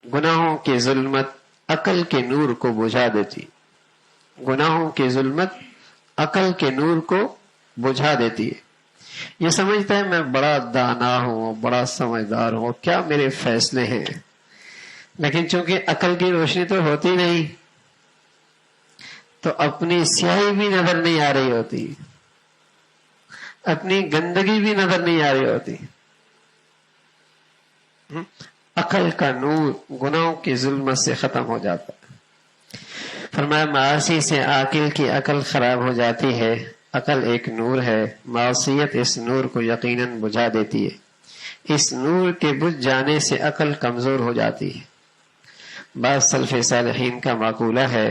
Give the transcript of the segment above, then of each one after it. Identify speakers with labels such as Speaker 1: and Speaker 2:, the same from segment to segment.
Speaker 1: گناہوں کی ظلمت عقل کے نور کو بجھا دیتی، گناہوں کی ظلمت عقل کے نور کو بجھا دیتی ہے۔ یہ سمجھتا ہے میں بڑا دانا ہوں، بڑا سمجھدار ہوں، کیا میرے فیصلے ہیں، لیکن چونکہ عقل کی روشنی تو ہوتی نہیں تو اپنی سیاہی بھی نظر نہیں آ رہی ہوتی، اپنی گندگی بھی نظر نہیں آ رہی ہوتی۔ عقل کا نور گناہوں کی ظلمت سے ختم ہو جاتا ہے۔ فرمایا معاصی سے عاقل کی عقل خراب ہو جاتی ہے۔ عقل ایک نور ہے، معصیت اس نور کو یقیناً بجھا دیتی ہے۔ اس نور کے بجھ جانے سے عقل کمزور ہو جاتی ہے۔ بعض سلف صالحین کا مقولہ ہے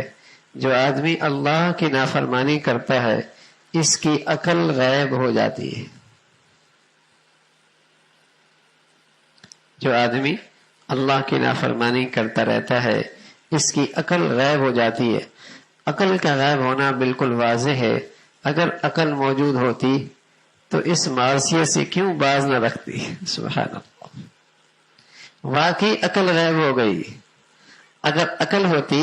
Speaker 1: جو آدمی اللہ کی نافرمانی کرتا ہے اس کی عقل غائب ہو جاتی ہے۔ جو آدمی اللہ کی نافرمانی کرتا رہتا ہے اس کی عقل غائب ہو جاتی ہے۔ عقل کا غائب ہونا بالکل واضح ہے۔ اگر عقل موجود ہوتی تو اس معصیت سے کیوں باز نہ رکھتی؟ سبحان اللہ، واقعی عقل غائب ہو گئی۔ اگر عقل ہوتی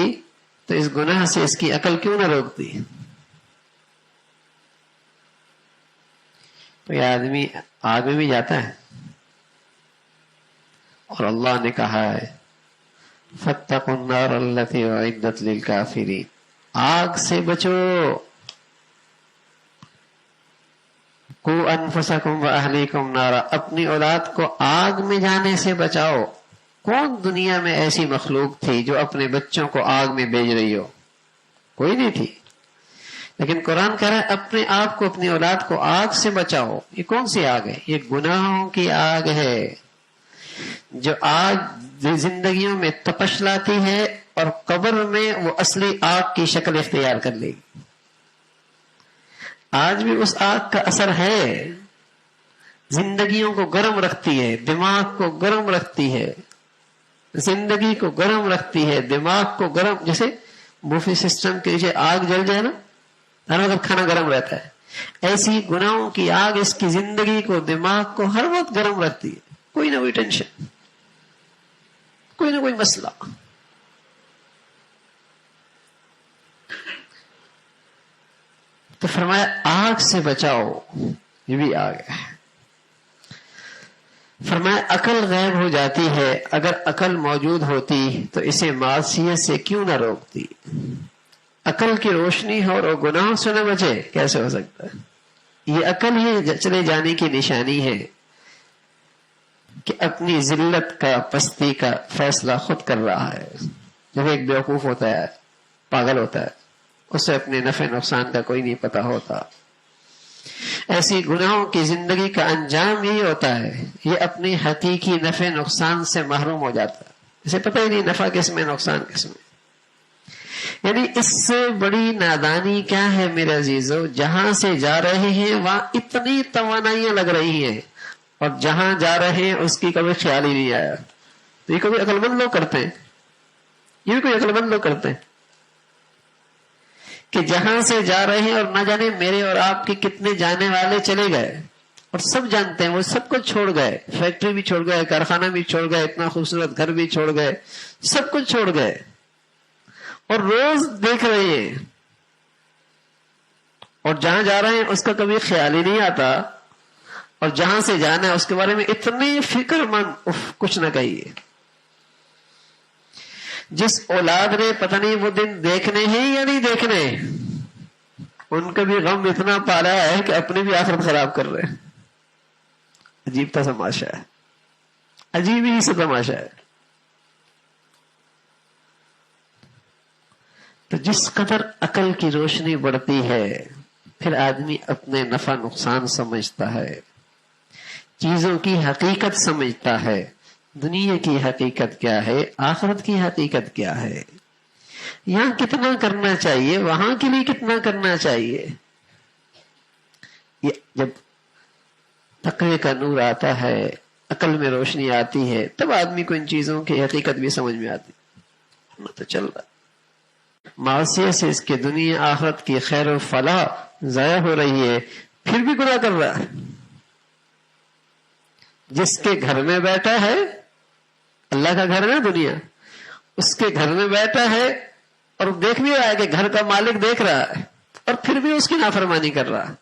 Speaker 1: تو اس گناہ سے اس کی عقل کیوں نہ روکتی؟ تو یہ آدمی آگ میں بھی جاتا ہے اور اللہ نے کہا ہے فاتقوا النار التي اعدت للكافرين، آگ سے بچو۔ قوا انفسکم واہلیکم نارا، اپنی اولاد کو آگ میں جانے سے بچاؤ۔ کون دنیا میں ایسی مخلوق تھی جو اپنے بچوں کو آگ میں بھیج رہی ہو؟ کوئی نہیں تھی، لیکن قرآن کہہ رہا ہے اپنے آپ کو، اپنی اولاد کو آگ سے بچاؤ۔ یہ کون سی آگ ہے؟ یہ گناہوں کی آگ ہے، جو آگ زندگیوں میں تپش لاتی ہے اور قبر میں وہ اصلی آگ کی شکل اختیار کر لے گی۔ آج بھی اس آگ کا اثر ہے، زندگیوں کو گرم رکھتی ہے، دماغ کو گرم رکھتی ہے، زندگی کو گرم رکھتی ہے، دماغ کو گرم، جیسے بوفے سسٹم کے نیچے آگ جل جائے نا، ہر وقت کھانا گرم رہتا ہے، ایسی گناہوں کی آگ اس کی زندگی کو، دماغ کو ہر وقت گرم رکھتی ہے۔ کوئی نہ کوئی ٹینشن، کوئی نہ کوئی مسئلہ۔ تو فرمایا آگ سے بچاؤ، یہ بھی آگ ہے۔ فرمایا عقل غائب ہو جاتی ہے، اگر عقل موجود ہوتی تو اسے معصیت سے کیوں نہ روکتی؟ عقل کی روشنی ہو اور گناہوں سے نہ بچے، کیسے ہو سکتا ہے؟ یہ عقل ہی چلے جانے کی نشانی ہے کہ اپنی ذلت کا، پستی کا فیصلہ خود کر رہا ہے۔ جب ایک بیوقوف ہوتا ہے، پاگل ہوتا ہے، اسے اپنے نفع نقصان کا کوئی نہیں پتا ہوتا، ایسی گناہوں کی زندگی کا انجام یہی ہوتا ہے، یہ اپنی حقیقی نفع نقصان سے محروم ہو جاتا ہے، اسے پتہ ہی نہیں نفع کس میں، نقصان کس میں۔ یعنی اس سے بڑی نادانی کیا ہے میرے عزیزو؟ جہاں سے جا رہے ہیں وہاں اتنی توانائیاں لگ رہی ہیں اور جہاں جا رہے ہیں اس کی کبھی خیال ہی نہیں آیا۔ تو یہ کبھی عقل مند لوگ کرتے ہیں، یہ بھی کوئی عقل مند لوگ کرتے ہیں کہ جہاں سے جا رہے ہیں، اور نہ جانے میرے اور آپ کے کتنے جانے والے چلے گئے، اور سب جانتے ہیں وہ سب کچھ چھوڑ گئے، فیکٹری بھی چھوڑ گئے، کارخانہ بھی چھوڑ گئے، اتنا خوبصورت گھر بھی چھوڑ گئے، سب کچھ چھوڑ گئے، اور روز دیکھ رہے ہیں، اور جہاں جا رہے ہیں اس کا کبھی خیال ہی نہیں آتا، اور جہاں سے جانا ہے اس کے بارے میں اتنی فکر مند، کچھ نہ کہیے۔ جس اولاد نے پتہ نہیں وہ دن دیکھنے ہیں یا نہیں دیکھنے، ان کا بھی غم اتنا پالا ہے کہ اپنی بھی آخرت خراب کر رہے ہیں۔ عجیب تا تماشا ہے، عجیب ہی سا تماشا ہے۔ تو جس قدر عقل کی روشنی بڑھتی ہے پھر آدمی اپنے نفع نقصان سمجھتا ہے، چیزوں کی حقیقت سمجھتا ہے، دنیا کی حقیقت کیا ہے، آخرت کی حقیقت کیا ہے، یہاں کتنا کرنا چاہیے، وہاں کے لیے کتنا کرنا چاہیے۔ جب تقوی کا نور آتا ہے، عقل میں روشنی آتی ہے، تب آدمی کو ان چیزوں کی حقیقت بھی سمجھ میں آتی ہے۔ تو چل رہا معصیت سے اس کے دنیا آخرت کی خیر و فلاح ضائع ہو رہی ہے، پھر بھی گناہ کر رہا ہے۔ جس کے گھر میں بیٹھا ہے، اللہ کا گھر ہے دنیا، اس کے گھر میں بیٹھا ہے اور دیکھ بھی رہا ہے کہ گھر کا مالک دیکھ رہا ہے اور پھر بھی اس کی نافرمانی کر رہا.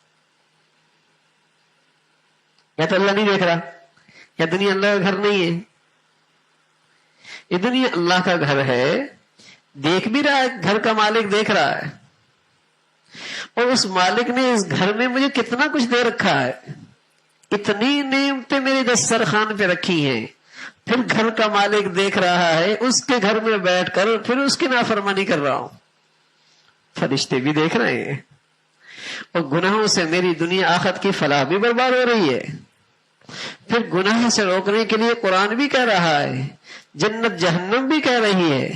Speaker 1: یا تو اللہ نہیں دیکھ رہا، یا دنیا اللہ کا گھر نہیں ہے. یہ دنیا اللہ کا گھر ہے، دیکھ بھی رہا ہے، گھر کا مالک دیکھ رہا ہے، اور اس مالک نے اس گھر میں مجھے کتنا کچھ دے رکھا ہے، اتنی نعمتیں میرے دسترخوان پہ رکھی ہیں. پھر گھر کا مالک دیکھ رہا ہے، اس کے گھر میں بیٹھ کر پھر اس کی نافرمانی کر رہا ہوں. فرشتے بھی دیکھ رہے ہیں، اور گناہوں سے میری دنیا آخرت کی فلاح بھی برباد ہو رہی ہے. پھر گناہ سے روکنے کے لیے قرآن بھی کہہ رہا ہے، جنت جہنم بھی کہہ رہی ہے،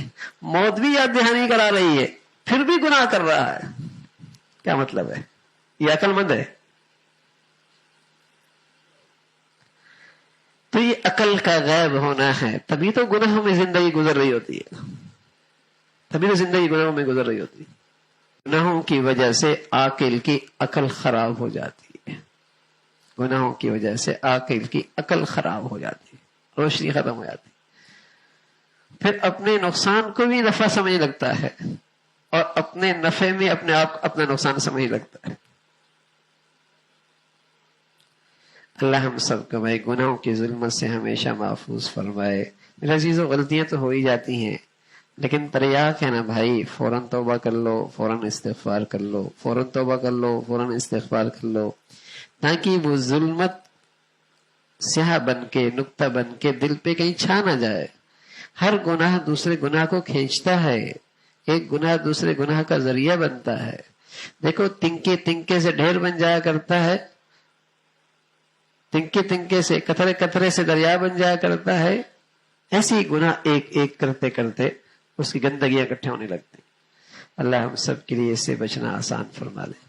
Speaker 1: موت بھی یاد دہانی کرا رہی ہے، پھر بھی گناہ کر رہا ہے. کیا مطلب ہے؟ یہ عقل مند ہے؟ تو یہ عقل کا غائب ہونا ہے، تبھی تو گناہوں میں زندگی گزر رہی ہوتی ہے، تبھی تو زندگی گناہوں میں گزر رہی ہوتی ہے. گناہوں کی وجہ سے عاقل کی عقل خراب ہو جاتی ہے، گناہوں کی وجہ سے عاقل کی عقل خراب ہو جاتی ہے، روشنی ختم ہو جاتی ہے. پھر اپنے نقصان کو بھی نفع سمجھنے لگتا ہے، اور اپنے نفع میں اپنے آپ اپنا نقصان سمجھنے لگتا ہے. اللہ ہم سب کو بھائی گناہوں کی ظلمت سے ہمیشہ محفوظ فرمائے. میرے عزیزوں، غلطیاں تو ہو ہی جاتی ہیں، لیکن تریاق ہے نا بھائی، فوراً توبہ کر لو، فوراً استغفار کر لو، فوراً توبہ کر لو، فوراً استغفار کر لو، تاکہ وہ ظلمت سیاہ بن کے، نقطہ بن کے دل پہ کہیں چھا نہ جائے. ہر گناہ دوسرے گناہ کو کھینچتا ہے، ایک گناہ دوسرے گناہ کا ذریعہ بنتا ہے. دیکھو تنکے تنکے سے ڈھیر بن جایا کرتا ہے، تنکے تنکے سے، قطرے قطرے سے دریا بن جایا کرتا ہے. ایسے ہی گناہ ایک ایک کرتے کرتے اس کی گندگیاں اکٹھے ہونے لگتی. اللہ ہم سب کے لیے اس سے بچنا آسان فرما دے.